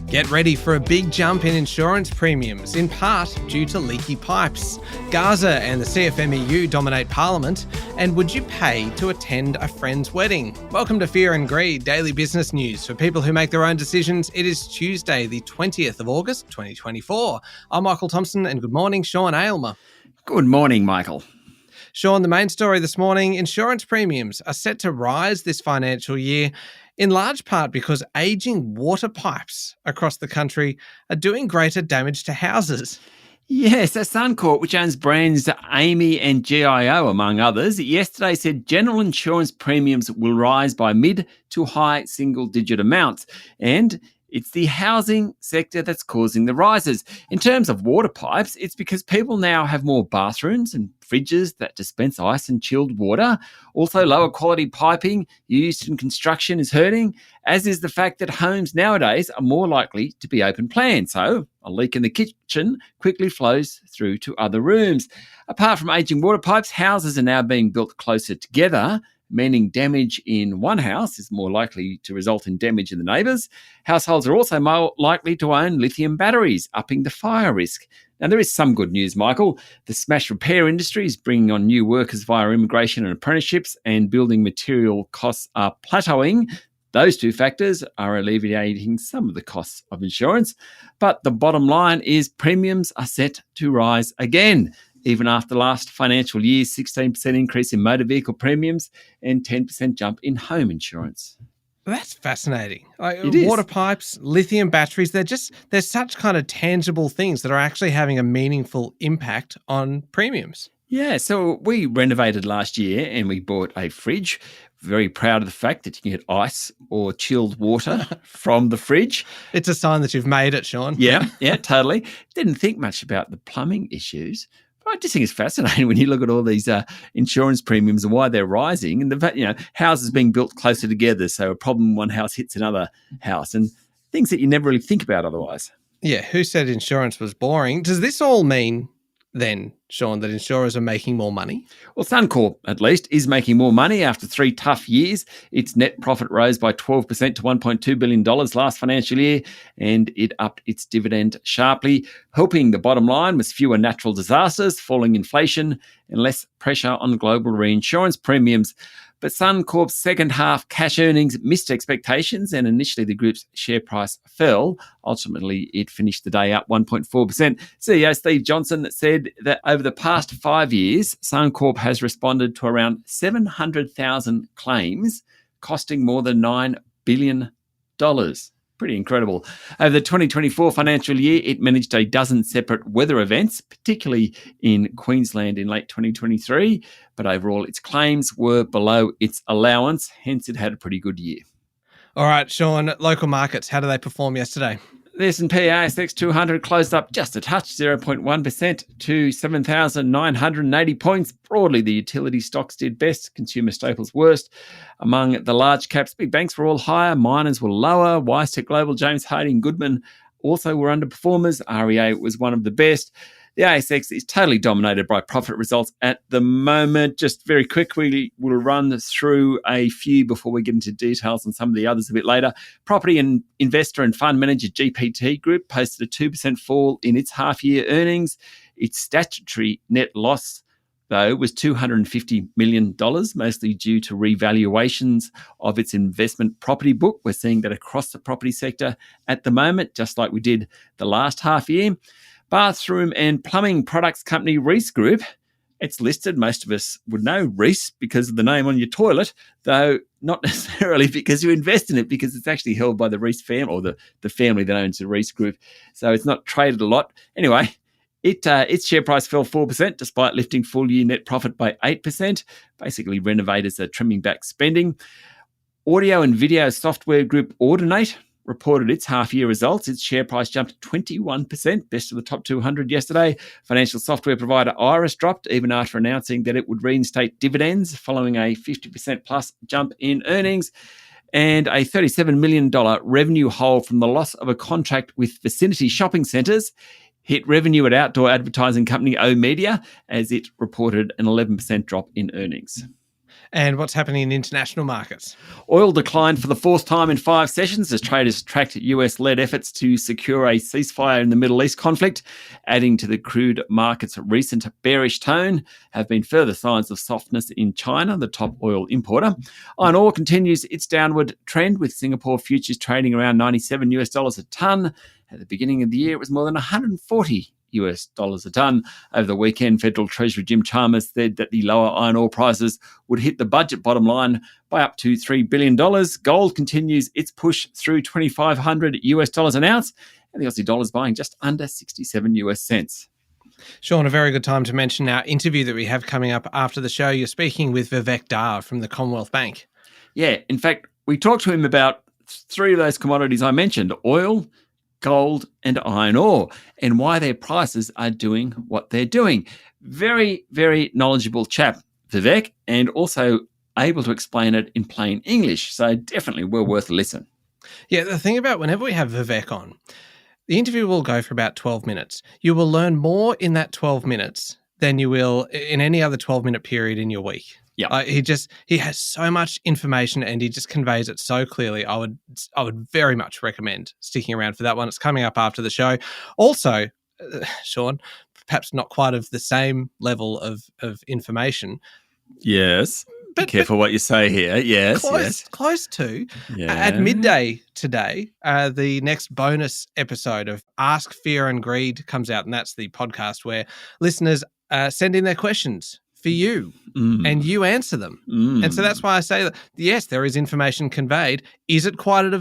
Get ready for a big jump in insurance premiums, in part due to leaky pipes. Gaza and the CFMEU dominate Parliament, and would you pay to attend a friend's wedding? Welcome to Fear and Greed, daily business news for people who make their own decisions. It is Tuesday, the 20th of August, 2024. I'm Michael Thompson, and good morning, Sean Aylmer. Good morning, Michael. Sean, the main story this morning, insurance premiums are set to rise this financial year, in large part because ageing water pipes across the country are doing greater damage to houses. Yes, Suncorp, which owns brands Amy and GIO, among others, yesterday said general insurance premiums will rise by mid to high single-digit amounts, and it's the housing sector that's causing the rises. In terms of water pipes, it's because people now have more bathrooms and fridges that dispense ice and chilled water. Also, lower quality piping used in construction is hurting, as is the fact that homes nowadays are more likely to be open plan. So a leak in the kitchen quickly flows through to other rooms. Apart from ageing water pipes, houses are now being built closer together, meaning damage in one house is more likely to result in damage in the neighbours. Households are also more likely to own lithium batteries, upping the fire risk. Now, there is some good news, Michael. The smash repair industry is bringing on new workers via immigration and apprenticeships, and building material costs are plateauing. Those two factors are alleviating some of the costs of insurance. But the bottom line is premiums are set to rise again, even after last financial year's 16% increase in motor vehicle premiums and 10% jump in home insurance. That's fascinating. It is. Water pipes, lithium batteries, they're such kind of tangible things that are actually having a meaningful impact on premiums. Yeah, so we renovated last year and we bought a fridge. Very proud of the fact that you can get ice or chilled water from the fridge. It's a sign that you've made it, Sean. Yeah, totally. Didn't think much about the plumbing issues. I just think it's fascinating when you look at all these insurance premiums and why they're rising, and the fact, houses being built closer together, so a problem in one house hits another house, and things that you never really think about otherwise. Yeah, who said insurance was boring? Does this all mean then, Sean, that insurers are making more money? Well, Suncorp, at least, is making more money after 3 tough years. Its net profit rose by 12% to $1.2 billion last financial year, and it upped its dividend sharply. Helping the bottom line was fewer natural disasters, falling inflation, and less pressure on global reinsurance premiums. But Suncorp's second half cash earnings missed expectations, and initially the group's share price fell. Ultimately, it finished the day up 1.4%. CEO Steve Johnson said that over the past 5 years, Suncorp has responded to around 700,000 claims, costing more than $9 billion. Pretty incredible. Over the 2024 financial year, it managed a dozen separate weather events, particularly in Queensland in late 2023. But overall, its claims were below its allowance. Hence, it had a pretty good year. All right, Sean, local markets, how did they perform yesterday? The S&P ASX 200 closed up just a touch, 0.1% to 7,980 points. Broadly, the utility stocks did best, consumer staples worst. Among the large caps, big banks were all higher, miners were lower. WiseTech Global, James Hardie and Goodman also were underperformers. REA was one of the best. The ASX is totally dominated by profit results at the moment. Just very quickly, we'll run through a few before we get into details on some of the others a bit later. Property and investor and fund manager GPT Group posted a 2% fall in its half-year earnings. Its statutory net loss, though, was $250 million, mostly due to revaluations of its investment property book. We're seeing that across the property sector at the moment, just like we did the last half year. Bathroom and plumbing products company Reece Group, it's listed. Most of us would know Reece because of the name on your toilet, though not necessarily because you invest in it, because it's actually held by the Reece family, or the family that owns the Reece Group. So it's not traded a lot. Anyway, its share price fell 4% despite lifting full-year net profit by 8%. Basically, renovators are trimming back spending. Audio and video software group Audinate reported its half-year results. Its share price jumped 21%, best of the top 200 yesterday. Financial software provider Iris dropped even after announcing that it would reinstate dividends following a 50% plus jump in earnings. And a $37 million revenue hole from the loss of a contract with Vicinity Shopping Centres hit revenue at outdoor advertising company O Media as it reported an 11% drop in earnings. And what's happening in international markets? Oil declined for the fourth time in 5 sessions as traders tracked US-led efforts to secure a ceasefire in the Middle East conflict. Adding to the crude market's recent bearish tone have been further signs of softness in China, the top oil importer. Iron ore continues its downward trend, with Singapore futures trading around $97 a tonne. At the beginning of the year, it was more than $140 a tonne. Over the weekend, Federal Treasurer Jim Chalmers said that the lower iron ore prices would hit the budget bottom line by up to $3 billion. Gold continues its push through $2,500 an ounce, and the Aussie dollar is buying just under 67 US cents. Sean, a very good time to mention our interview that we have coming up after the show. You're speaking with Vivek Dar from the Commonwealth Bank. Yeah, in fact, we talked to him about 3 of those commodities I mentioned: oil, gold and iron ore, and why their prices are doing what they're doing. Very, very knowledgeable chap, Vivek, and also able to explain it in plain English. So definitely well worth a listen. Yeah, the thing about whenever we have Vivek on, the interview will go for about 12 minutes. You will learn more in that 12 minutes than you will in any other 12-minute period in your week. Yeah, he has so much information and he just conveys it so clearly. I would very much recommend sticking around for that one. It's coming up after the show. Also, Sean, perhaps not quite of the same level of information. Yes. Be careful what you say here. Yes, close to. Yeah. At midday today, the next bonus episode of Ask Fear and Greed comes out, and that's the podcast where listeners send in their questions for you, and you answer them. And so that's why I say that, yes, there is information conveyed. Is it quite at a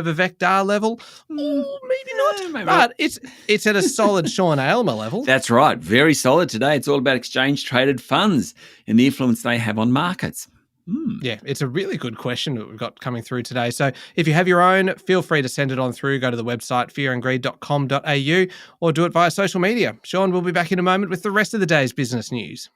Vivek Dar level? Maybe not. But it's at a solid Sean Aylmer level. That's right. Very solid today. It's all about exchange-traded funds and the influence they have on markets. Yeah, it's a really good question that we've got coming through today. So if you have your own, feel free to send it on through. Go to the website fearandgreed.com.au or do it via social media. Sean will be back in a moment with the rest of the day's business news.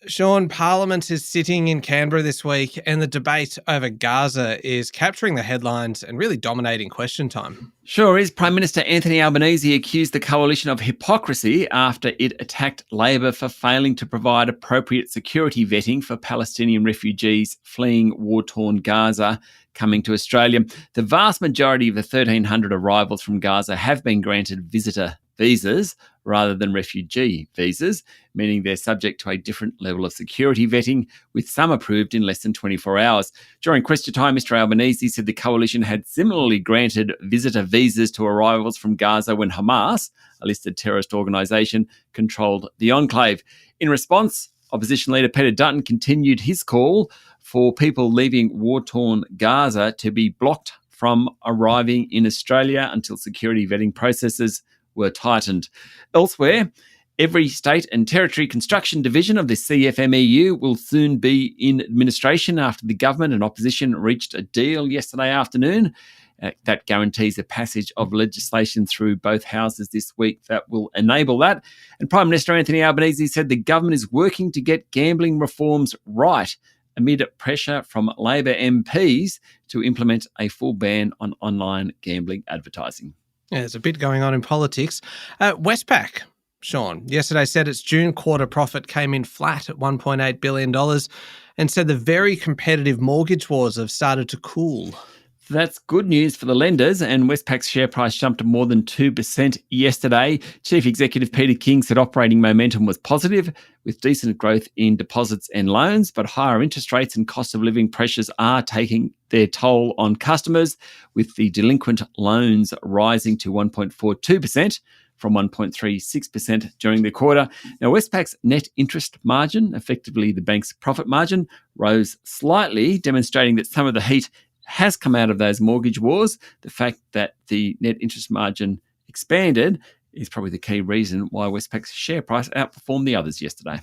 Sean, Parliament is sitting in Canberra this week and the debate over Gaza is capturing the headlines and really dominating question time. Sure is. Prime Minister Anthony Albanese accused the coalition of hypocrisy after it attacked Labor for failing to provide appropriate security vetting for Palestinian refugees fleeing war-torn Gaza coming to Australia. The vast majority of the 1,300 arrivals from Gaza have been granted visitor visas rather than refugee visas, meaning they're subject to a different level of security vetting, with some approved in less than 24 hours. During question time, Mr Albanese said the coalition had similarly granted visitor visas to arrivals from Gaza when Hamas, a listed terrorist organisation, controlled the enclave. In response, Opposition leader Peter Dutton continued his call for people leaving war-torn Gaza to be blocked from arriving in Australia until security vetting processes were tightened. Elsewhere, every state and territory construction division of the CFMEU will soon be in administration after the government and opposition reached a deal yesterday afternoon that guarantees the passage of legislation through both houses this week that will enable that. And Prime Minister Anthony Albanese said the government is working to get gambling reforms right amid pressure from Labor MPs to implement a full ban on online gambling advertising. Yeah, there's a bit going on in politics. Westpac, Sean, yesterday said its June quarter profit came in flat at $1.8 billion and said the very competitive mortgage wars have started to cool. That's good news for the lenders, and Westpac's share price jumped more than 2% yesterday. Chief Executive Peter King said operating momentum was positive, with decent growth in deposits and loans, but higher interest rates and cost of living pressures are taking their toll on customers, with the delinquent loans rising to 1.42% from 1.36% during the quarter. Now, Westpac's net interest margin, effectively the bank's profit margin, rose slightly, demonstrating that some of the heat has come out of those mortgage wars. The fact that the net interest margin expanded is probably the key reason why Westpac's share price outperformed the others yesterday.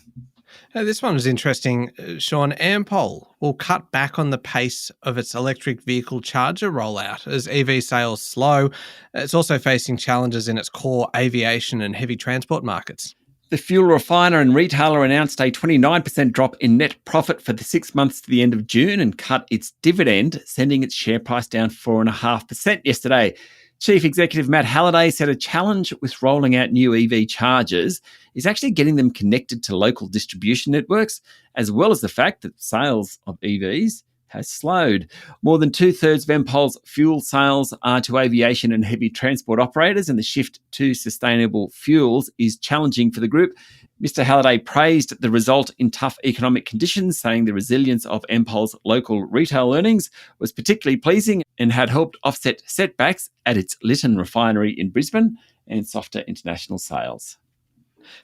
This one was interesting, Sean. Ampol will cut back on the pace of its electric vehicle charger rollout as EV sales slow. It's also facing challenges in its core aviation and heavy transport markets. The fuel refiner and retailer announced a 29% drop in net profit for the 6 months to the end of June and cut its dividend, sending its share price down 4.5% yesterday. Chief Executive Matt Halliday said a challenge with rolling out new EV chargers is actually getting them connected to local distribution networks, as well as the fact that sales of EVs has slowed. More than two-thirds of Ampol's fuel sales are to aviation and heavy transport operators, and the shift to sustainable fuels is challenging for the group. Mr. Halliday praised the result in tough economic conditions, saying the resilience of Ampol's local retail earnings was particularly pleasing and had helped offset setbacks at its Lytton refinery in Brisbane and softer international sales.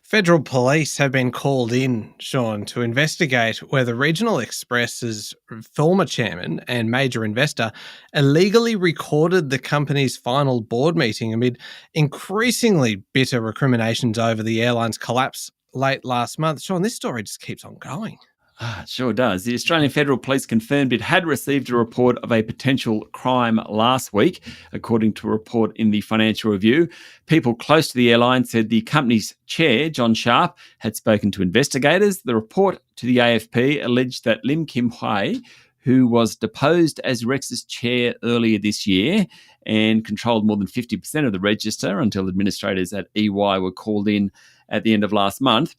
Federal police have been called in, Sean, to investigate whether Regional Express's former chairman and major investor illegally recorded the company's final board meeting amid increasingly bitter recriminations over the airline's collapse late last month. Sean, this story just keeps on going. It sure does. The Australian Federal Police confirmed it had received a report of a potential crime last week, according to a report in the Financial Review. People close to the airline said the company's chair, John Sharp, had spoken to investigators. The report to the AFP alleged that Lim Kim Hui, who was deposed as Rex's chair earlier this year and controlled more than 50% of the register until administrators at EY were called in at the end of last month.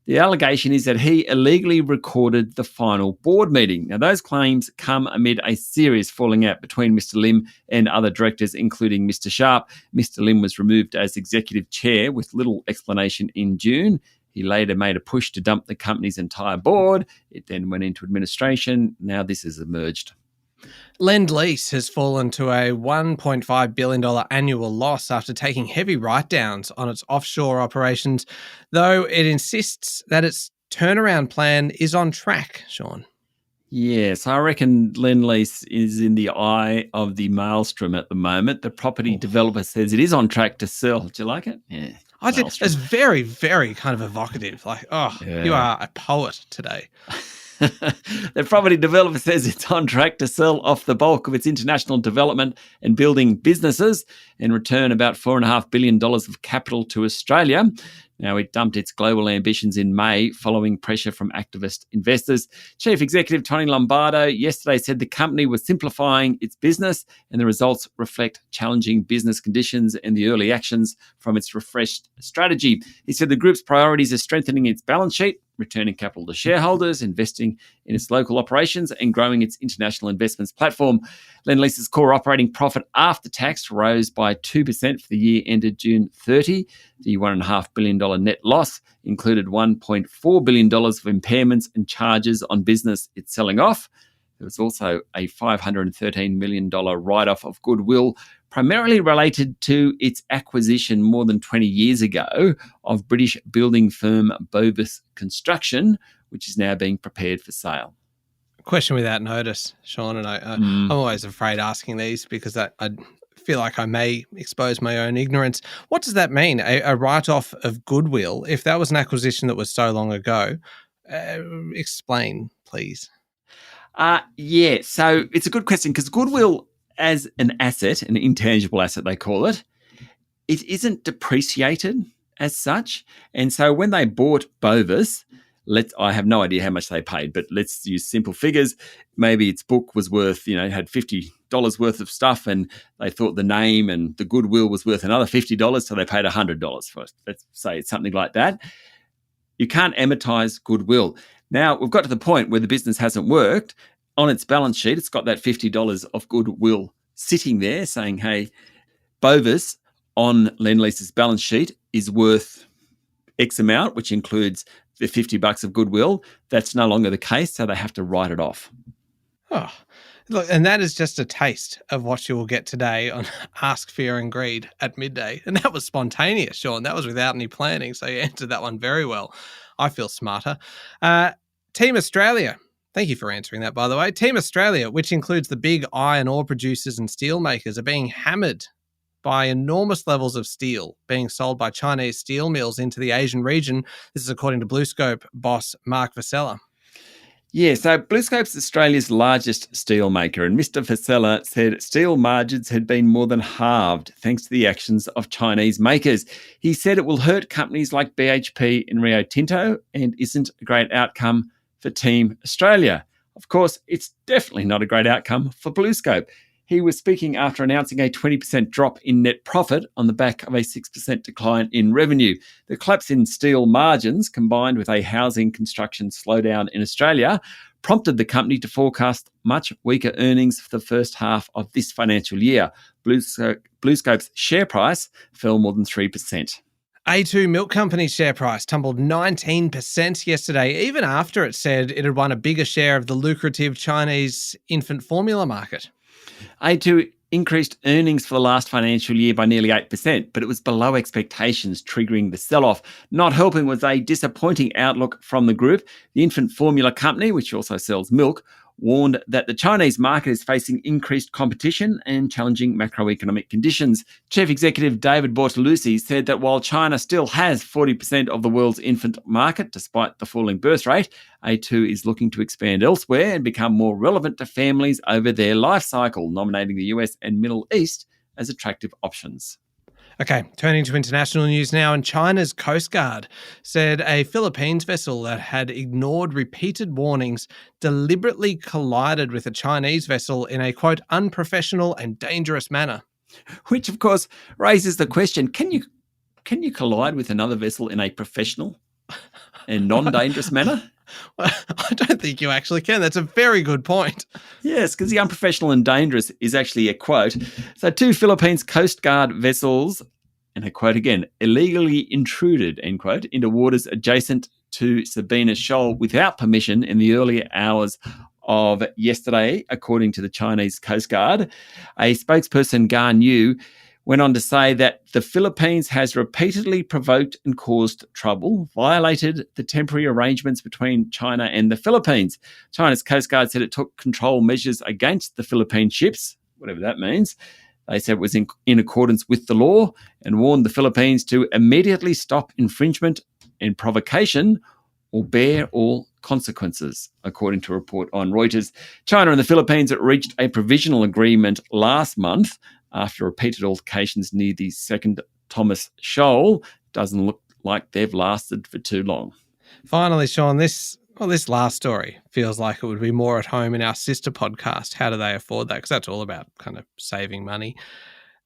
The allegation is that he illegally recorded the final board meeting. Now, those claims come amid a serious falling out between Mr. Lim and other directors, including Mr. Sharp. Mr. Lim was removed as executive chair with little explanation in June. He later made a push to dump the company's entire board. It then went into administration. Now this has emerged. Lend-Lease has fallen to a $1.5 billion annual loss after taking heavy write-downs on its offshore operations, though it insists that its turnaround plan is on track, Sean. Yes, I reckon Lend-Lease is in the eye of the maelstrom at the moment. The property developer says it is on track to sell. Do you like it? Yeah. It's very, very kind of evocative. You are a poet today. The property developer says it's on track to sell off the bulk of its international development and building businesses and return about $4.5 billion of capital to Australia. Now, it dumped its global ambitions in May following pressure from activist investors. Chief Executive Tony Lombardo yesterday said the company was simplifying its business and the results reflect challenging business conditions and the early actions from its refreshed strategy. He said the group's priorities are strengthening its balance sheet, returning capital to shareholders, investing in its local operations and growing its international investments platform. Lend-Lease's core operating profit after tax rose by 2% for the year ended June 30. The $1.5 billion net loss included $1.4 billion of impairments and charges on business it's selling off. There was also a $513 million write-off of goodwill, primarily related to its acquisition more than 20 years ago of British building firm Bovis Construction, which is now being prepared for sale. Question without notice, Sean, and I'm always afraid asking these because I feel like I may expose my own ignorance. What does that mean, a write-off of goodwill, if that was an acquisition that was so long ago? Explain, please. Yeah, so it's a good question because goodwill as an asset, an intangible asset they call it, it isn't depreciated as such. And so when they bought Bovis, I have no idea how much they paid, but let's use simple figures. Maybe its book was worth, had $50 worth of stuff and they thought the name and the goodwill was worth another $50, so they paid $100 for it. Let's say it's something like that. You can't amortize goodwill. Now, we've got to the point where the business hasn't worked. On its balance sheet, it's got that $50 of goodwill sitting there saying, hey, Bovis on Lend-Lease's balance sheet is worth X amount, which includes the $50 of goodwill. That's no longer the case, so they have to write it off. Oh, look, and that is just a taste of what you will get today on Ask Fear and Greed at midday. And that was spontaneous, Sean. That was without any planning, so you answered that one very well. I feel smarter. Team Australia. Thank you for answering that, by the way. Team Australia, which includes the big iron ore producers and steel makers, are being hammered by enormous levels of steel being sold by Chinese steel mills into the Asian region. This is according to BlueScope boss Mark Vassella. Yeah, so BlueScope's Australia's largest steel maker, and Mr. Vassella said steel margins had been more than halved thanks to the actions of Chinese makers. He said it will hurt companies like BHP and Rio Tinto and isn't a great outcome for Team Australia. Of course, it's definitely not a great outcome for BlueScope. He was speaking after announcing a 20% drop in net profit on the back of a 6% decline in revenue. The collapse in steel margins, combined with a housing construction slowdown in Australia, prompted the company to forecast much weaker earnings for the first half of this financial year. BlueScope's share price fell more than 3%. A2 Milk Company's share price tumbled 19% yesterday, even after it said it had won a bigger share of the lucrative Chinese infant formula market. A2 increased earnings for the last financial year by nearly 8%, but it was below expectations, triggering the sell-off. Not helping was a disappointing outlook from the group. The infant formula company, which also sells milk, warned that the Chinese market is facing increased competition and challenging macroeconomic conditions. Chief Executive David Bortolussi said that while China still has 40% of the world's infant market, despite the falling birth rate, A2 is looking to expand elsewhere and become more relevant to families over their life cycle, nominating the US and Middle East as attractive options. Okay, turning to international news now, and China's Coast Guard said a Philippines vessel that had ignored repeated warnings deliberately collided with a Chinese vessel in a, quote, unprofessional and dangerous manner. Which, of course, raises the question, can you collide with another vessel in a professional and non-dangerous manner? Well, I don't think you actually can. That's a very good point. Yes, because the unprofessional and dangerous is actually a quote. So 2 Philippines Coast Guard vessels, and I quote again, illegally intruded, end quote, into waters adjacent to Sabina Shoal without permission in the earlier hours of yesterday, according to the Chinese Coast Guard. A spokesperson, Gan Yu, went on to say that the Philippines has repeatedly provoked and caused trouble, violated the temporary arrangements between China and the Philippines. China's Coast Guard said it took control measures against the Philippine ships, whatever that means. They said it was in accordance with the law and warned the Philippines to immediately stop infringement and provocation or bear all consequences, according to a report on Reuters. China and the Philippines reached a provisional agreement last month after repeated altercations near the second Thomas Shoal. Doesn't look like they've lasted for too long. Finally, Sean, this last story feels like it would be more at home in our sister podcast, How Do They Afford That? Because that's all about kind of saving money.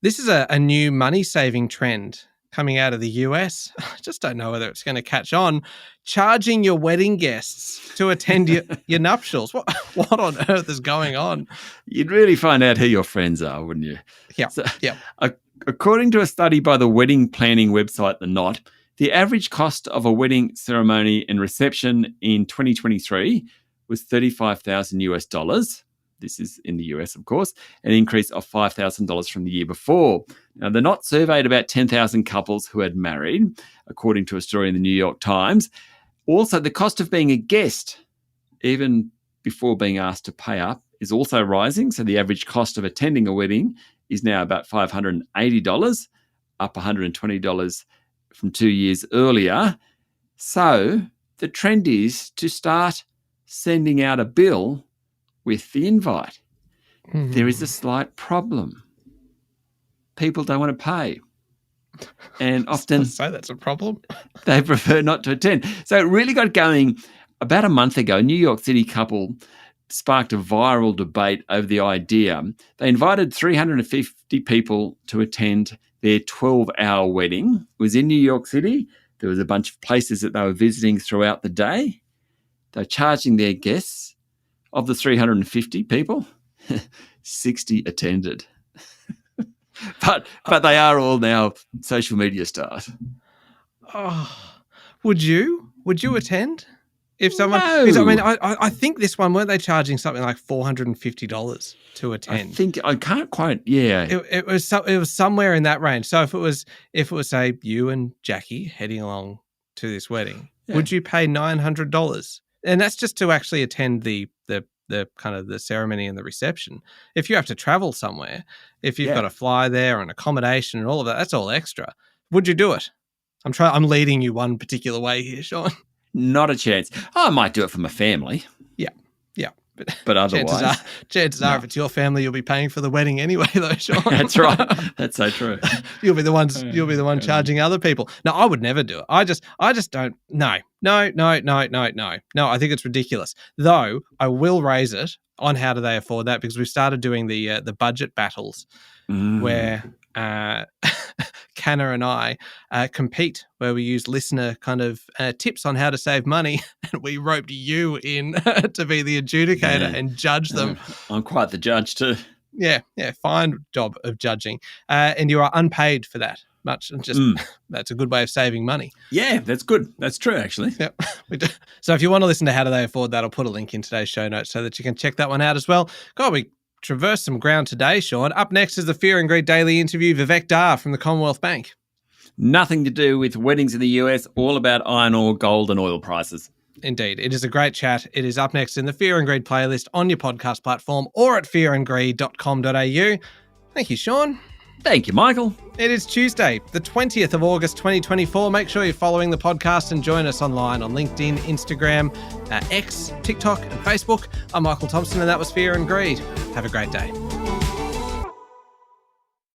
This is a new money-saving trend coming out of the US. I just don't know whether it's going to catch on. Charging your wedding guests to attend your nuptials. What on earth is going on? You'd really find out who your friends are, wouldn't you? Yeah. So, yeah. According to a study by the wedding planning website The Knot, the average cost of a wedding ceremony and reception in 2023 was $35,000 US. This is in the US, of course, an increase of $5,000 from the year before. Now, The Knot surveyed about 10,000 couples who had married, according to a story in the New York Times. Also, the cost of being a guest, even before being asked to pay up, is also rising. So the average cost of attending a wedding is now about $580, up $120 from 2 years earlier. So the trend is to start sending out a bill with the invite. Mm-hmm. There is a slight problem. People don't want to pay. And often so that's a problem. They prefer not to attend. So it really got going about a month ago. A New York City couple sparked a viral debate over the idea. They invited 350 people to attend their 12-hour wedding. It was in New York City. There was a bunch of places that they were visiting throughout the day. They were charging their guests. Of the 350 people, 60 attended. but they are all now social media stars. Oh, would you attend? If someone, No. I think this one, weren't they charging something like $450 to attend? I think I can't quite. Yeah, it was somewhere in that range. So if it was say you and Jackie heading along to this wedding, would you pay $900? And that's just to actually attend the kind of the ceremony and the reception. If you have to travel somewhere, if you've got to fly there and accommodation and all of that, that's all extra. Would you do it? I'm leading you one particular way here, Sean. Not a chance. I might do it for my family. Yeah. But otherwise, chances are, if it's your family, you'll be paying for the wedding anyway, though, Sean. That's right. That's so true. You'll be the one charging other people. No, I would never do it. I just don't. No. I think it's ridiculous. Though I will raise it on how do they afford that, because we've started doing the budget battles where Canna and I compete, where we use listener kind of tips on how to save money, and we roped you in to be the adjudicator and judge them. I'm quite the judge too. Yeah, fine job of judging. And you are unpaid for that much. And just that's a good way of saving money. Yeah, that's good. That's true, actually. Yep. So if you want to listen to How Do They Afford That, I'll put a link in today's show notes so that you can check that one out as well. God, we traversed some ground today, Sean. Up next is the Fear and Greed Daily interview, Vivek Dar from the Commonwealth Bank. Nothing to do with weddings in the US, all about iron ore, gold and oil prices. Indeed. It is a great chat. It is up next in the Fear and Greed playlist on your podcast platform or at fearandgreed.com.au. Thank you, Sean. Thank you, Michael. It is Tuesday, the 20th of August, 2024. Make sure you're following the podcast and join us online on LinkedIn, Instagram, X, TikTok and Facebook. I'm Michael Thompson, and that was Fear and Greed. Have a great day.